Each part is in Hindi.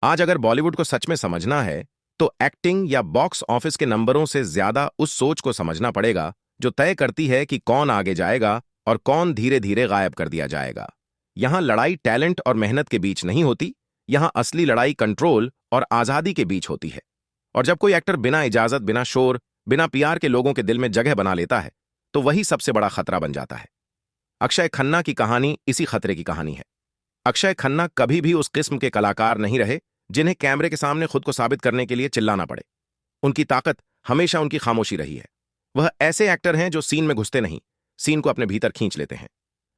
आज अगर बॉलीवुड को सच में समझना है तो एक्टिंग या बॉक्स ऑफिस के नंबरों से ज्यादा उस सोच को समझना पड़ेगा जो तय करती है कि कौन आगे जाएगा और कौन धीरे धीरे गायब कर दिया जाएगा। यहां लड़ाई टैलेंट और मेहनत के बीच नहीं होती, यहां असली लड़ाई कंट्रोल और आजादी के बीच होती है। और जब कोई एक्टर बिना इजाजत, बिना शोर, बिना पीआर के लोगों के दिल में जगह बना लेता है तो वही सबसे बड़ा खतरा बन जाता है। अक्षय खन्ना की कहानी इसी खतरे की कहानी है। अक्षय खन्ना कभी भी उस किस्म के कलाकार नहीं रहे जिन्हें कैमरे के सामने खुद को साबित करने के लिए चिल्लाना पड़े। उनकी ताकत हमेशा उनकी खामोशी रही है। वह ऐसे एक्टर हैं जो सीन में घुसते नहीं, सीन को अपने भीतर खींच लेते हैं।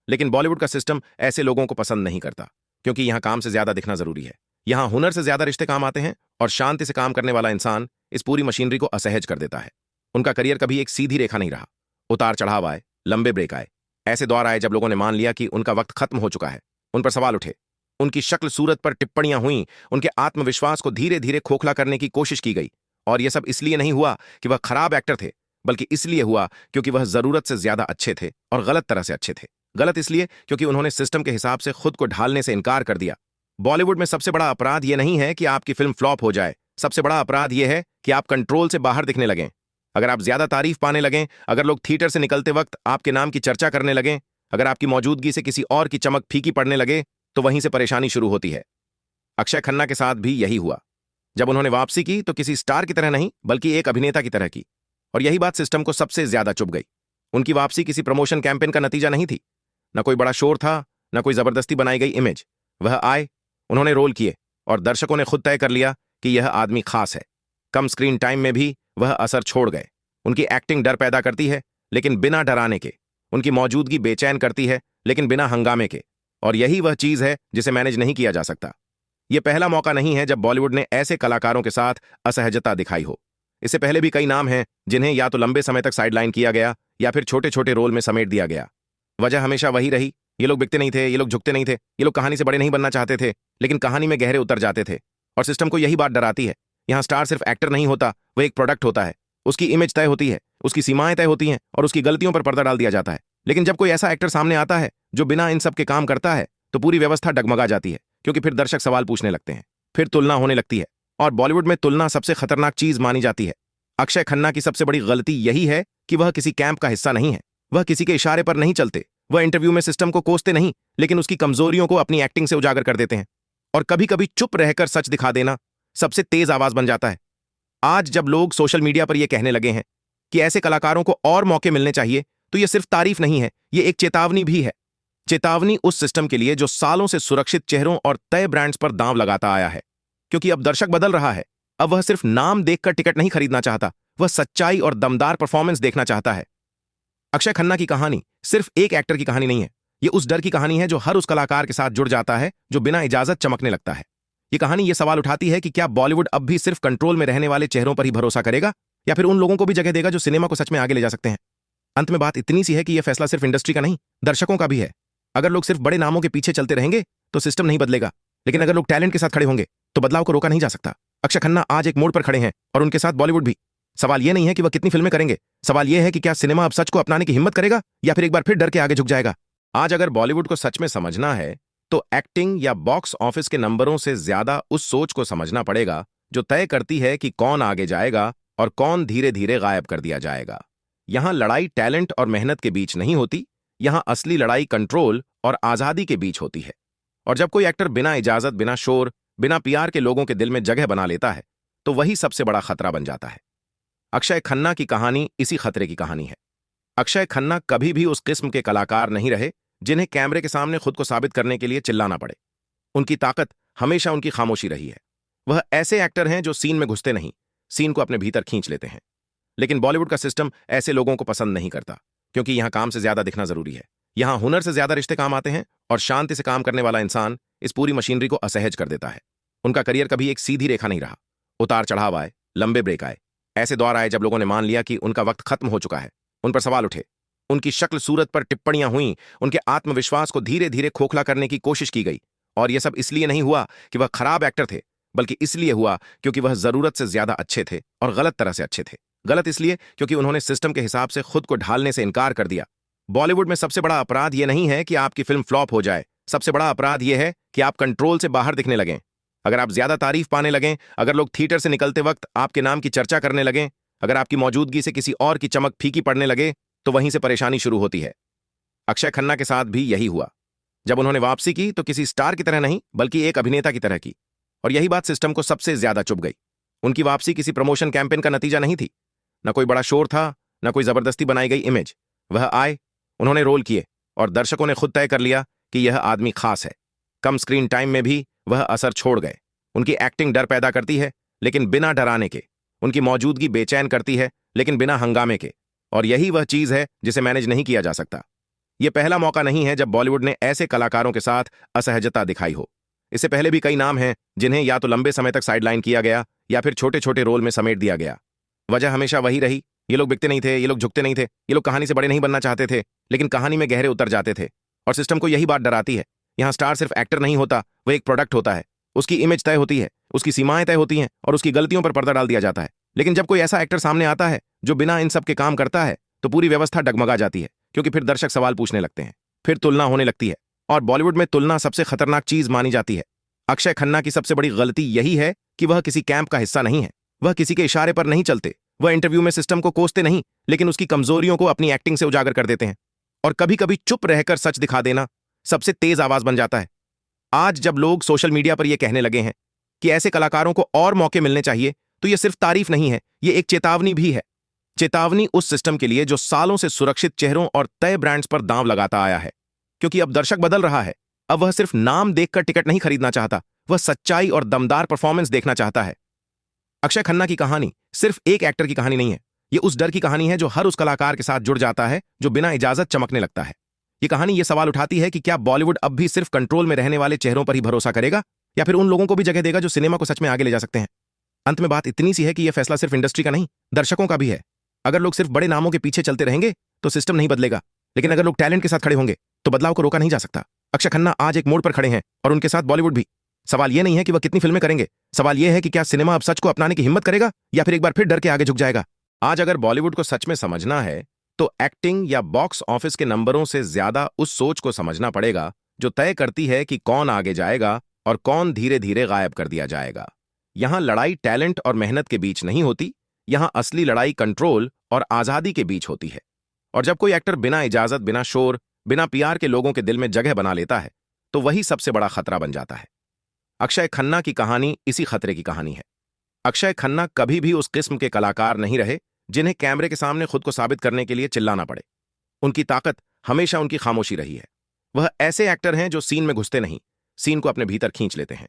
लेकिन बॉलीवुड का सिस्टम ऐसे लोगों को पसंद नहीं करता, क्योंकि यहां काम से ज्यादा दिखना जरूरी है। यहां हुनर से ज्यादा रिश्ते काम आते हैं और शांति से काम करने वाला इंसान इस पूरी मशीनरी को असहज कर देता है। उनका करियर कभी एक सीधी रेखा नहीं रहा। उतार चढ़ाव आए, लंबे ब्रेक आए, ऐसे दौर आए जब लोगों ने मान लिया कि उनका वक्त खत्म हो चुका है। उन पर सवाल उठे, उनकी शक्ल सूरत पर टिप्पणियां हुई, उनके आत्मविश्वास को धीरे धीरे खोखला करने की कोशिश की गई। और यह सब इसलिए नहीं हुआ कि वह खराब एक्टर थे, बल्कि इसलिए हुआ क्योंकि वह जरूरत से ज्यादा अच्छे थे और गलत तरह से अच्छे थे। गलत इसलिए क्योंकि उन्होंने सिस्टम के हिसाब से खुद को ढालने से इनकार कर दिया। बॉलीवुड में सबसे बड़ा अपराध यह नहीं है कि आपकी फिल्म फ्लॉप हो जाए, सबसे बड़ा अपराध यह है कि आप कंट्रोल से बाहर दिखने लगें। अगर आप ज्यादा तारीफ पाने लगें, अगर लोग थिएटर से निकलते वक्त आपके नाम की चर्चा करने लगें, अगर आपकी मौजूदगी से किसी और की चमक फीकी पड़ने लगे, तो वहीं से परेशानी शुरू होती है। अक्षय खन्ना के साथ भी यही हुआ। जब उन्होंने वापसी की तो किसी स्टार की तरह नहीं, बल्कि एक अभिनेता की तरह की। और यही बात सिस्टम को सबसे ज्यादा चुभ गई। उनकी वापसी किसी प्रमोशन कैंपेन का नतीजा नहीं थी, न कोई बड़ा शोर था, न कोई जबरदस्ती बनाई गई इमेज। वह आए, उन्होंने रोल किए और दर्शकों ने खुद तय कर लिया कि यह आदमी खास है। कम स्क्रीन टाइम में भी वह असर छोड़ गए। उनकी एक्टिंग डर पैदा करती है, लेकिन बिना डराने के। उनकी मौजूदगी बेचैन करती है, लेकिन बिना हंगामे के। और यही वह चीज है जिसे मैनेज नहीं किया जा सकता। यह पहला मौका नहीं है जब बॉलीवुड ने ऐसे कलाकारों के साथ असहजता दिखाई हो। इससे पहले भी कई नाम हैं जिन्हें या तो लंबे समय तक साइडलाइन किया गया या फिर छोटे छोटे रोल में समेट दिया गया। वजह हमेशा वही रही, ये लोग बिकते नहीं थे, ये लोग झुकते नहीं थे, ये लोग कहानी से बड़े नहीं बनना चाहते थे, लेकिन कहानी में गहरे उतर जाते थे। और सिस्टम को यही बात डराती है। यहां स्टार सिर्फ एक्टर नहीं होता, वह एक प्रोडक्ट होता है। उसकी इमेज तय होती है, उसकी सीमाएं तय होती हैं और उसकी गलतियों पर पर्दा डाल दिया जाता है। लेकिन जब कोई ऐसा एक्टर सामने आता है जो बिना इन सब के काम करता है, तो पूरी व्यवस्था डगमगा जाती है। क्योंकि फिर दर्शक सवाल पूछने लगते हैं, फिर तुलना होने लगती है। और बॉलीवुड में तुलना सबसे खतरनाक चीज मानी जाती है। अक्षय खन्ना की सबसे बड़ी गलती यही है कि वह किसी कैंप का हिस्सा नहीं है। वह किसी के इशारे पर नहीं चलते। वह इंटरव्यू में सिस्टम को कोसते नहीं, लेकिन उसकी कमजोरियों को अपनी एक्टिंग से उजागर कर देते हैं। और कभी कभी चुप रहकर सच दिखा देना सबसे तेज आवाज बन जाता है। आज जब लोग सोशल मीडिया पर यह कहने लगे हैं कि ऐसे कलाकारों को और मौके मिलने चाहिए, तो यह सिर्फ तारीफ नहीं है, यह एक चेतावनी भी है। चेतावनी उस सिस्टम के लिए जो सालों से सुरक्षित चेहरों और तय ब्रांड्स पर दांव लगाता आया है। क्योंकि अब दर्शक बदल रहा है। अब वह सिर्फ नाम देखकर टिकट नहीं खरीदना चाहता, वह सच्चाई और दमदार परफॉर्मेंस देखना चाहता है। अक्षय खन्ना की कहानी सिर्फ एक एक्टर की कहानी नहीं है, यह उस डर की कहानी है जो हर उस कलाकार के साथ जुड़ जाता है जो बिना इजाजत चमकने लगता है। यह कहानी यह सवाल उठाती है कि क्या बॉलीवुड अब भी सिर्फ कंट्रोल में रहने वाले चेहरों पर ही भरोसा करेगा, या फिर उन लोगों को भी जगह देगा जो सिनेमा को सच में आगे ले जा सकते हैं। अंत में बात इतनी सी है कि यह फैसला सिर्फ इंडस्ट्री का नहीं, दर्शकों का भी है। अगर लोग सिर्फ बड़े नामों के पीछे चलते रहेंगे तो सिस्टम नहीं बदलेगा, लेकिन अगर लोग टैलेंट के साथ खड़े होंगे तो बदलाव को रोका नहीं जा सकता। अक्षय खन्ना आज एक मोड़ पर खड़े हैं और उनके साथ बॉलीवुड भी। सवाल यह नहीं है कि वह कितनी फिल्में करेंगे, सवाल यह है कि क्या सिनेमा अब सच को अपनाने की हिम्मत करेगा या फिर एक बार फिर डर के आगे झुक जाएगा। आज अगर बॉलीवुड को सच में समझना है तो एक्टिंग या बॉक्स ऑफिस के नंबरों से ज्यादा उस सोच को समझना पड़ेगा जो तय करती है कि कौन आगे जाएगा और कौन धीरे धीरे गायब कर दिया जाएगा। यहां लड़ाई टैलेंट और मेहनत के बीच नहीं होती, यहां असली लड़ाई कंट्रोल और आजादी के बीच होती है। और जब कोई एक्टर बिना इजाजत, बिना शोर, बिना पीआर के लोगों के दिल में जगह बना लेता है, तो वही सबसे बड़ा खतरा बन जाता है। अक्षय खन्ना की कहानी इसी खतरे की कहानी है। अक्षय खन्ना कभी भी उस किस्म के कलाकार नहीं रहे जिन्हें कैमरे के सामने खुद को साबित करने के लिए चिल्लाना पड़े। उनकी ताकत हमेशा उनकी खामोशी रही है। वह ऐसे एक्टर हैं जो सीन में घुसते नहीं, सीन को अपने भीतर खींच लेते हैं। लेकिन बॉलीवुड का सिस्टम ऐसे लोगों को पसंद नहीं करता, क्योंकि यहां काम से ज्यादा दिखना जरूरी है। यहां हुनर से ज्यादा रिश्ते काम आते हैं और शांति से काम करने वाला इंसान इस पूरी मशीनरी को असहज कर देता है। उनका करियर कभी एक सीधी रेखा नहीं रहा। उतार चढ़ाव आए, लंबे ब्रेक आए, ऐसे दौर आए जब लोगों ने मान लिया कि उनका वक्त खत्म हो चुका है। उन पर सवाल उठे, उनकी शक्ल सूरत पर टिप्पणियां हुई, उनके आत्मविश्वास को धीरे धीरे खोखला करने की कोशिश की गई। और यह सब इसलिए नहीं हुआ कि वह खराब एक्टर थे, बल्कि इसलिए हुआ क्योंकि वह जरूरत से ज्यादा अच्छे थे और गलत तरह से अच्छे थे। गलत इसलिए क्योंकि उन्होंने सिस्टम के हिसाब से खुद को ढालने से इनकार कर दिया। बॉलीवुड में सबसे बड़ा अपराध यह नहीं है कि आपकी फिल्म फ्लॉप हो जाए, सबसे बड़ा अपराध यह है कि आप कंट्रोल से बाहर दिखने लगें। अगर आप ज्यादा तारीफ पाने लगें, अगर लोग थिएटर से निकलते वक्त आपके नाम की चर्चा करने लगें, अगर आपकी मौजूदगी से किसी और की चमक फीकी पड़ने लगे, तो वहीं से परेशानी शुरू होती है। अक्षय खन्ना के साथ भी यही हुआ। जब उन्होंने वापसी की तो किसी स्टार की तरह नहीं, बल्कि एक अभिनेता की तरह की। और यही बात सिस्टम को सबसे ज्यादा चुभ गई। उनकी वापसी किसी प्रमोशन कैंपेन का नतीजा नहीं थी, न कोई बड़ा शोर था, न कोई जबरदस्ती बनाई गई इमेज। वह आए, उन्होंने रोल किए, और दर्शकों ने खुद तय कर लिया कि यह आदमी खास है। कम स्क्रीन टाइम में भी वह असर छोड़ गए। उनकी एक्टिंग डर पैदा करती है, लेकिन बिना डराने के। उनकी मौजूदगी बेचैन करती है, लेकिन बिना हंगामे के। और यही वह चीज है जिसे मैनेज नहीं किया जा सकता। यह पहला मौका नहीं है जब बॉलीवुड ने ऐसे कलाकारों के साथ असहजता दिखाई हो। इससे पहले भी कई नाम हैं जिन्हें या तो लंबे समय तक साइडलाइन किया गया या फिर छोटे छोटे रोल में समेट दिया गया। वजह हमेशा वही रही, ये लोग बिकते नहीं थे, ये लोग झुकते नहीं थे, ये लोग कहानी से बड़े नहीं बनना चाहते थे, लेकिन कहानी में गहरे उतर जाते थे। और सिस्टम को यही बात डराती है। यहाँ स्टार सिर्फ एक्टर नहीं होता, वह एक प्रोडक्ट होता है। उसकी इमेज तय होती है, उसकी सीमाएं तय होती हैं, और उसकी गलतियों पर पर्दा डाल दिया जाता है। लेकिन जब कोई ऐसा एक्टर सामने आता है जो बिना इन सब के काम करता है, तो पूरी व्यवस्था डगमगा जाती है, क्योंकि फिर दर्शक सवाल पूछने लगते हैं, फिर तुलना होने लगती है। और बॉलीवुड में तुलना सबसे खतरनाक चीज मानी जाती है। अक्षय खन्ना की सबसे बड़ी गलती यही है कि वह किसी कैंप का हिस्सा नहीं है। वह किसी के इशारे पर नहीं चलते। वह इंटरव्यू में सिस्टम को कोसते नहीं, लेकिन उसकी कमजोरियों को अपनी एक्टिंग से उजागर कर देते हैं। और कभी कभी चुप रहकर सच दिखा देना सबसे तेज आवाज बन जाता है। आज जब लोग सोशल मीडिया पर यह कहने लगे हैं कि ऐसे कलाकारों को और मौके मिलने चाहिए, तो यह सिर्फ तारीफ नहीं है, यह एक चेतावनी भी है। चेतावनी उस सिस्टम के लिए जो सालों से सुरक्षित चेहरों और तय ब्रांड्स पर दांव लगाता आया है। क्योंकि अब दर्शक बदल रहा है। अब वह सिर्फ नाम देखकर टिकट नहीं खरीदना चाहता, वह सच्चाई और दमदार परफॉर्मेंस देखना चाहता है। अक्षय खन्ना की कहानी सिर्फ एक एक्टर की कहानी नहीं है। यह उस डर की कहानी है जो हर उस कलाकार के साथ जुड़ जाता है जो बिना इजाजत चमकने लगता है। यह कहानी यह सवाल उठाती है कि क्या बॉलीवुड अब भी सिर्फ कंट्रोल में रहने वाले चेहरों पर ही भरोसा करेगा, या फिर उन लोगों को भी जगह देगा जो सिनेमा को सच में आगे ले जा सकते हैं। अंत में बात इतनी सी है कि यह फैसला सिर्फ इंडस्ट्री का नहीं, दर्शकों का भी है। अगर लोग सिर्फ बड़े नामों के पीछे चलते रहेंगे तो सिस्टम नहीं बदलेगा, लेकिन अगर लोग टैलेंट के साथ खड़े होंगे तो बदलाव को रोका नहीं जा सकता। अक्षय खन्ना आज एक मोड़ पर खड़े हैं, और उनके साथ बॉलीवुड भी। सवाल यह नहीं है कि वह कितनी फिल्में करेंगे, सवाल यह है कि क्या सिनेमा अब सच को अपनाने की हिम्मत करेगा, या फिर एक बार फिर डर के आगे झुक जाएगा। आज अगर बॉलीवुड को सच में समझना है, तो एक्टिंग या बॉक्स ऑफिस के नंबरों से ज्यादा उस सोच को समझना पड़ेगा जो तय करती है कि कौन आगे जाएगा और कौन धीरे धीरे गायब कर दिया जाएगा। यहां लड़ाई टैलेंट और मेहनत के बीच नहीं होती, यहां असली लड़ाई कंट्रोल और आजादी के बीच होती है। और जब कोई एक्टर बिना इजाजत, बिना शोर, बिना पीआर के लोगों के दिल में जगह बना लेता है, तो वही सबसे बड़ा खतरा बन जाता है। अक्षय खन्ना की कहानी इसी खतरे की कहानी है। अक्षय खन्ना कभी भी उस किस्म के कलाकार नहीं रहे जिन्हें कैमरे के सामने खुद को साबित करने के लिए चिल्लाना पड़े। उनकी ताकत हमेशा उनकी खामोशी रही है। वह ऐसे एक्टर हैं जो सीन में घुसते नहीं, सीन को अपने भीतर खींच लेते हैं।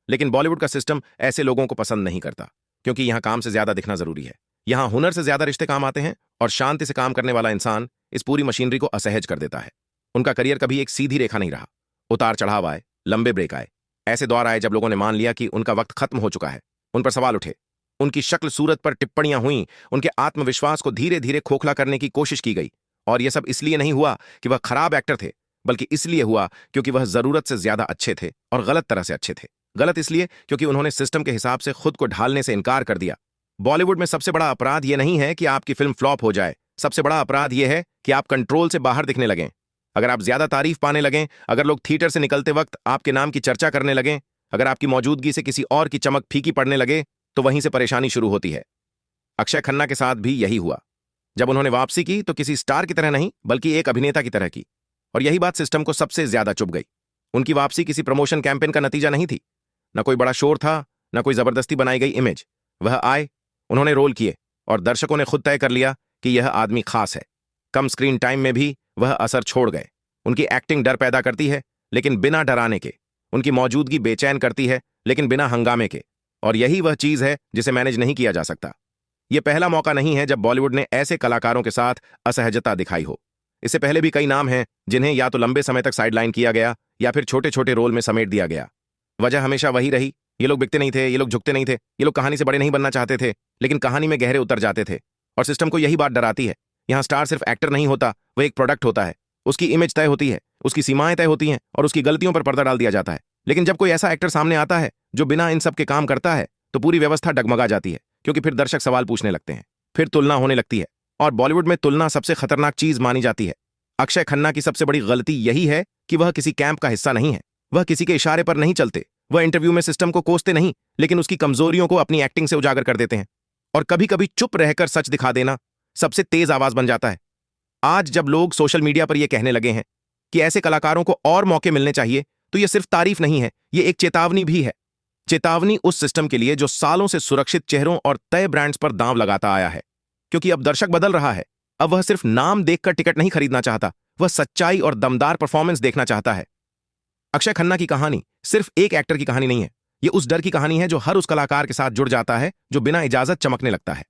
लेकिन बॉलीवुड का सिस्टम ऐसे लोगों को पसंद नहीं करता, क्योंकि यहां काम से ज्यादा दिखना जरूरी है। यहां हुनर से ज्यादा रिश्ते काम आते हैं, और शांति से काम करने वाला इंसान इस पूरी मशीनरी को असहज कर देता है। उनका करियर कभी एक सीधी रेखा नहीं रहा। उतार चढ़ाव आए, लंबे ब्रेक आए, ऐसे दौर आए जब लोगों ने मान लिया कि उनका वक्त खत्म हो चुका है। उन पर सवाल उठे, उनकी शक्ल सूरत पर टिप्पणियां हुई, उनके आत्मविश्वास को धीरे धीरे खोखला करने की कोशिश की गई। और यह सब इसलिए नहीं हुआ कि वह खराब एक्टर थे, बल्कि इसलिए हुआ क्योंकि वह जरूरत से ज्यादा अच्छे थे, और गलत तरह से अच्छे थे। गलत इसलिए क्योंकि उन्होंने सिस्टम के हिसाब से खुद को ढालने से इनकार कर दिया। बॉलीवुड में सबसे बड़ा अपराध यह नहीं है कि आपकी फिल्म फ्लॉप हो जाए, सबसे बड़ा अपराध यह है कि आप कंट्रोल से बाहर दिखने लगें। अगर आप ज्यादा तारीफ पाने लगें, अगर लोग थिएटर से निकलते वक्त आपके नाम की चर्चा करने लगें, अगर आपकी मौजूदगी से किसी और की चमक फीकी पड़ने लगे, तो वहीं से परेशानी शुरू होती है। अक्षय खन्ना के साथ भी यही हुआ। जब उन्होंने वापसी की तो किसी स्टार की तरह नहीं, बल्कि एक अभिनेता की तरह की। और यही बात सिस्टम को सबसे ज्यादा चुभ गई। उनकी वापसी किसी प्रमोशन कैंपेन का नतीजा नहीं थी, न कोई बड़ा शोर था, न कोई जबरदस्ती बनाई गई इमेज। वह आए, उन्होंने रोल किए, और दर्शकों ने खुद तय कर लिया कि यह आदमी खास है। कम स्क्रीन टाइम में भी वह असर छोड़ गए। उनकी एक्टिंग डर पैदा करती है, लेकिन बिना डराने के। उनकी मौजूदगी बेचैन करती है, लेकिन बिना हंगामे के। और यही वह चीज है जिसे मैनेज नहीं किया जा सकता। यह पहला मौका नहीं है जब बॉलीवुड ने ऐसे कलाकारों के साथ असहजता दिखाई हो। इससे पहले भी कई नाम हैं जिन्हें या तो लंबे समय तक साइडलाइन किया गया या फिर छोटे छोटे रोल में समेट दिया गया। वजह हमेशा वही रही, ये लोग बिकते नहीं थे, ये लोग झुकते नहीं थे, ये लोग कहानी से बड़े नहीं बनना चाहते थे, लेकिन कहानी में गहरे उतर जाते थे। और सिस्टम को यही बात डराती है। यहाँ स्टार सिर्फ एक्टर नहीं होता, वह एक प्रोडक्ट होता है। उसकी इमेज तय होती है, उसकी सीमाएं तय होती हैं, और उसकी गलतियों पर पर्दा डाल दिया जाता है। लेकिन जब कोई ऐसा एक्टर सामने आता है जो बिना इन सब के काम करता है, तो पूरी व्यवस्था डगमगा जाती है, क्योंकि फिर दर्शक सवाल पूछने लगते हैं, फिर तुलना होने लगती है। और बॉलीवुड में तुलना सबसे खतरनाक चीज मानी जाती है। अक्षय खन्ना की सबसे बड़ी गलती यही है कि वह किसी कैंप का हिस्सा नहीं है। वह किसी के इशारे पर नहीं चलते, वह इंटरव्यू में सिस्टम को कोसते नहीं, लेकिन उसकी कमजोरियों को अपनी एक्टिंग से उजागर कर देते हैं। और कभी कभी चुप रहकर सच दिखा देना सबसे तेज आवाज बन जाता है। आज जब लोग सोशल मीडिया पर यह कहने लगे हैं कि ऐसे कलाकारों को और मौके मिलने चाहिए, तो यह सिर्फ तारीफ नहीं है, यह एक चेतावनी भी है। चेतावनी उस सिस्टम के लिए जो सालों से सुरक्षित चेहरों और तय ब्रांड्स पर दांव लगाता आया है। क्योंकि अब दर्शक बदल रहा है। अब वह सिर्फ नाम देखकर टिकट नहीं खरीदना चाहता, वह सच्चाई और दमदार परफॉर्मेंस देखना चाहता है। अक्षय खन्ना की कहानी सिर्फ एक एक्टर की कहानी नहीं है। यह उस डर की कहानी है जो हर उस कलाकार के साथ जुड़ जाता है जो बिना इजाजत चमकने लगता है।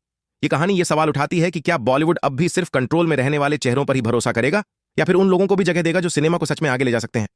यह कहानी यह सवाल उठाती है कि क्या बॉलीवुड अब भी सिर्फ कंट्रोल में रहने वाले चेहरों पर ही भरोसा करेगा, या फिर उन लोगों को भी जगह देगा जो सिनेमा को सच में आगे ले जा सकते हैं।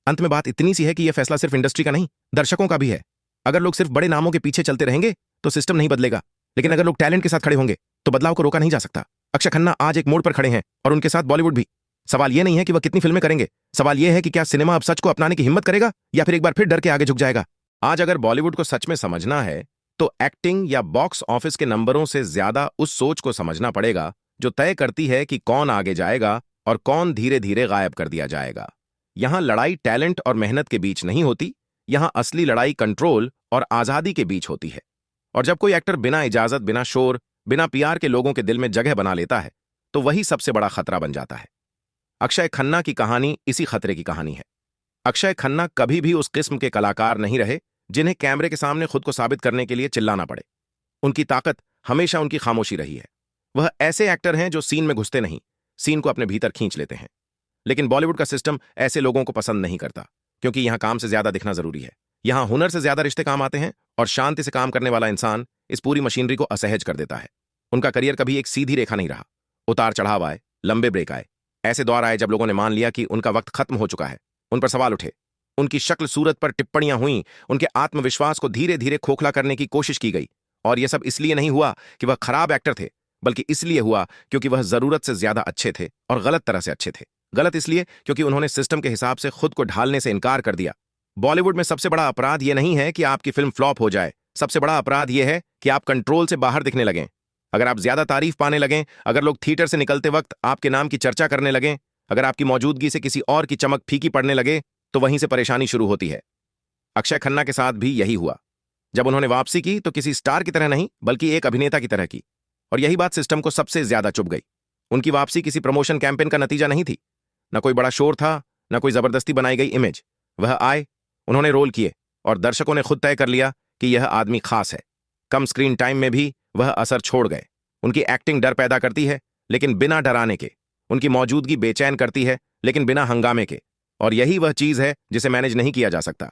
अंत में बात इतनी सी है कि यह फैसला सिर्फ इंडस्ट्री का नहीं, दर्शकों का भी है। अगर लोग सिर्फ बड़े नामों के पीछे चलते रहेंगे तो सिस्टम नहीं बदलेगा, लेकिन अगर लोग टैलेंट के साथ खड़े होंगे तो बदलाव को रोका नहीं जा सकता। अक्षय खन्ना आज एक मोड़ पर खड़े हैं और उनके साथ बॉलीवुड भी। सवाल यह नहीं है कि वह कितनी फिल्में करेंगे, सवाल यह है कि क्या सिनेमा अब सच को अपनाने की हिम्मत करेगा या फिर एक बार फिर डर के आगे झुक जाएगा। आज अगर बॉलीवुड को सच में समझना है तो एक्टिंग या बॉक्स ऑफिस के नंबरों से ज्यादा उस सोच को समझना पड़ेगा जो तय करती है कि कौन आगे जाएगा और कौन धीरे धीरे गायब कर दिया जाएगा। यहां लड़ाई टैलेंट और मेहनत के बीच नहीं होती, यहां असली लड़ाई कंट्रोल और आजादी के बीच होती है। और जब कोई एक्टर बिना इजाजत, बिना शोर, बिना पीआर के लोगों के दिल में जगह बना लेता है तो वही सबसे बड़ा खतरा बन जाता है। अक्षय खन्ना की कहानी इसी खतरे की कहानी है। अक्षय खन्ना कभी भी उस किस्म के कलाकार नहीं रहे जिन्हें कैमरे के सामने खुद को साबित करने के लिए चिल्लाना पड़े। उनकी ताकत हमेशा उनकी खामोशी रही है। वह ऐसे एक्टर हैं जो सीन में घुसते नहीं, सीन को अपने भीतर खींच लेते हैं। लेकिन बॉलीवुड का सिस्टम ऐसे लोगों को पसंद नहीं करता, क्योंकि यहां काम से ज्यादा दिखना जरूरी है। यहां हुनर से ज्यादा रिश्ते काम आते हैं और शांति से काम करने वाला इंसान इस पूरी मशीनरी को असहज कर देता है। उनका करियर कभी एक सीधी रेखा नहीं रहा। उतार चढ़ाव आए, लंबे ब्रेक आए, ऐसे दौर आए जब लोगों ने मान लिया कि उनका वक्त खत्म हो चुका है। उन पर सवाल उठे, उनकी शक्ल सूरत पर टिप्पणियां हुई, उनके आत्मविश्वास को धीरे धीरे खोखला करने की कोशिश की गई। और यह सब इसलिए नहीं हुआ कि वह खराब एक्टर थे, बल्कि इसलिए हुआ क्योंकि वह जरूरत से ज्यादा अच्छे थे और गलत तरह से अच्छे थे। गलत इसलिए क्योंकि उन्होंने सिस्टम के हिसाब से खुद को ढालने से इनकार कर दिया। बॉलीवुड में सबसे बड़ा अपराध यह नहीं है कि आपकी फिल्म फ्लॉप हो जाए, सबसे बड़ा अपराध यह है कि आप कंट्रोल से बाहर दिखने लगें। अगर आप ज्यादा तारीफ पाने लगें, अगर लोग थिएटर से निकलते वक्त आपके नाम की चर्चा करने लगें, अगर आपकी मौजूदगी से किसी और की चमक फीकी पड़ने लगे, तो वहीं से परेशानी शुरू होती है। अक्षय खन्ना के साथ भी यही हुआ। जब उन्होंने वापसी की तो किसी स्टार की तरह नहीं, बल्कि एक अभिनेता की तरह की। और यही बात सिस्टम को सबसे ज्यादा चुभ गई। उनकी वापसी किसी प्रमोशन कैंपेन का नतीजा नहीं थी, न कोई बड़ा शोर था, न कोई जबरदस्ती बनाई गई इमेज। वह आए, उन्होंने रोल किए और दर्शकों ने खुद तय कर लिया कि यह आदमी खास है। कम स्क्रीन टाइम में भी वह असर छोड़ गए। उनकी एक्टिंग डर पैदा करती है, लेकिन बिना डराने के। उनकी मौजूदगी बेचैन करती है, लेकिन बिना हंगामे के। और यही वह चीज है जिसे मैनेज नहीं किया जा सकता।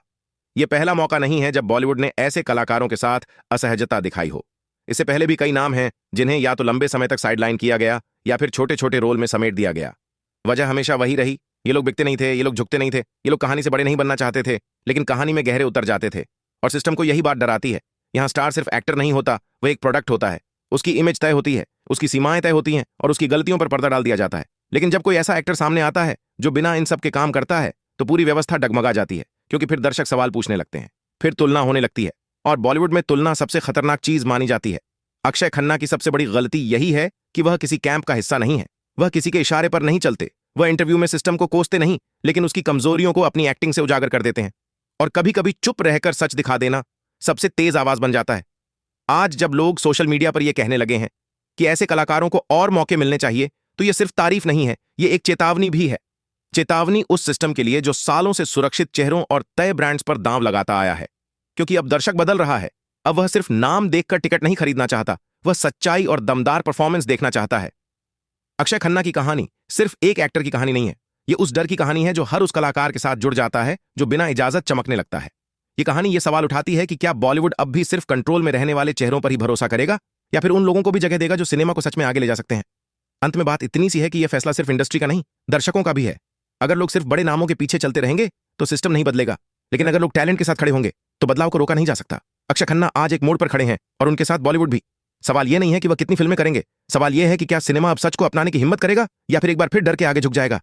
यह पहला मौका नहीं है जब बॉलीवुड ने ऐसे कलाकारों के साथ असहजता दिखाई हो। इससे पहले भी कई नाम हैं जिन्हें या तो लंबे समय तक साइडलाइन किया गया या फिर छोटे छोटे रोल में समेट दिया गया। वजह हमेशा वही रही, ये लोग बिकते नहीं थे, ये लोग झुकते नहीं थे, ये लोग कहानी से बड़े नहीं बनना चाहते थे, लेकिन कहानी में गहरे उतर जाते थे। और सिस्टम को यही बात डराती है। यहां स्टार सिर्फ एक्टर नहीं होता, वह एक प्रोडक्ट होता है। उसकी इमेज तय होती है, उसकी सीमाएं तय होती हैं और उसकी गलतियों पर पर्दा डाल दिया जाता है। लेकिन जब कोई ऐसा एक्टर सामने आता है जो बिना इन सब के काम करता है, तो पूरी व्यवस्था डगमगा जाती है। क्योंकि फिर दर्शक सवाल पूछने लगते हैं, फिर तुलना होने लगती है। और बॉलीवुड में तुलना सबसे खतरनाक चीज मानी जाती है। अक्षय खन्ना की सबसे बड़ी गलती यही है कि वह किसी कैंप का हिस्सा नहीं है। वह किसी के इशारे पर नहीं चलते। वह इंटरव्यू में सिस्टम को कोसते नहीं, लेकिन उसकी कमजोरियों को अपनी एक्टिंग से उजागर कर देते हैं। और कभी कभी चुप रहकर सच दिखा देना सबसे तेज आवाज बन जाता है। आज जब लोग सोशल मीडिया पर यह कहने लगे हैं कि ऐसे कलाकारों को और मौके मिलने चाहिए, तो यह सिर्फ तारीफ नहीं है, यह एक चेतावनी भी है। चेतावनी उस सिस्टम के लिए जो सालों से सुरक्षित चेहरों और तय ब्रांड्स पर दांव लगाता आया है। क्योंकि अब दर्शक बदल रहा है। अब वह सिर्फ नाम देखकर टिकट नहीं खरीदना चाहता, वह सच्चाई और दमदार परफॉर्मेंस देखना चाहता है। अक्षय खन्ना की कहानी सिर्फ एक एक्टर की कहानी नहीं है। यह उस डर की कहानी है जो हर उस कलाकार के साथ जुड़ जाता है जो बिना इजाजत चमकने लगता है। यह कहानी यह सवाल उठाती है कि क्या बॉलीवुड अब भी सिर्फ कंट्रोल में रहने वाले चेहरों पर ही भरोसा करेगा, या फिर उन लोगों को भी जगह देगा जो सिनेमा को सच में आगे ले जा सकते हैं। अंत में बात इतनी सी है कि यह फैसला सिर्फ इंडस्ट्री का नहीं, दर्शकों का भी है। अगर लोग सिर्फ बड़े नामों के पीछे चलते रहेंगे तो सिस्टम नहीं बदलेगा, लेकिन अगर लोग टैलेंट के साथ खड़े होंगे तो बदलाव को रोका नहीं जा सकता। अक्षय खन्ना आज एक मोड़ पर खड़े हैं और उनके साथ बॉलीवुड भी। सवाल यह नहीं है कि वह कितनी फिल्में करेंगे, सवाल यह है कि क्या सिनेमा अब सच को अपनाने की हिम्मत करेगा या फिर एक बार फिर डर के आगे झुक जाएगा।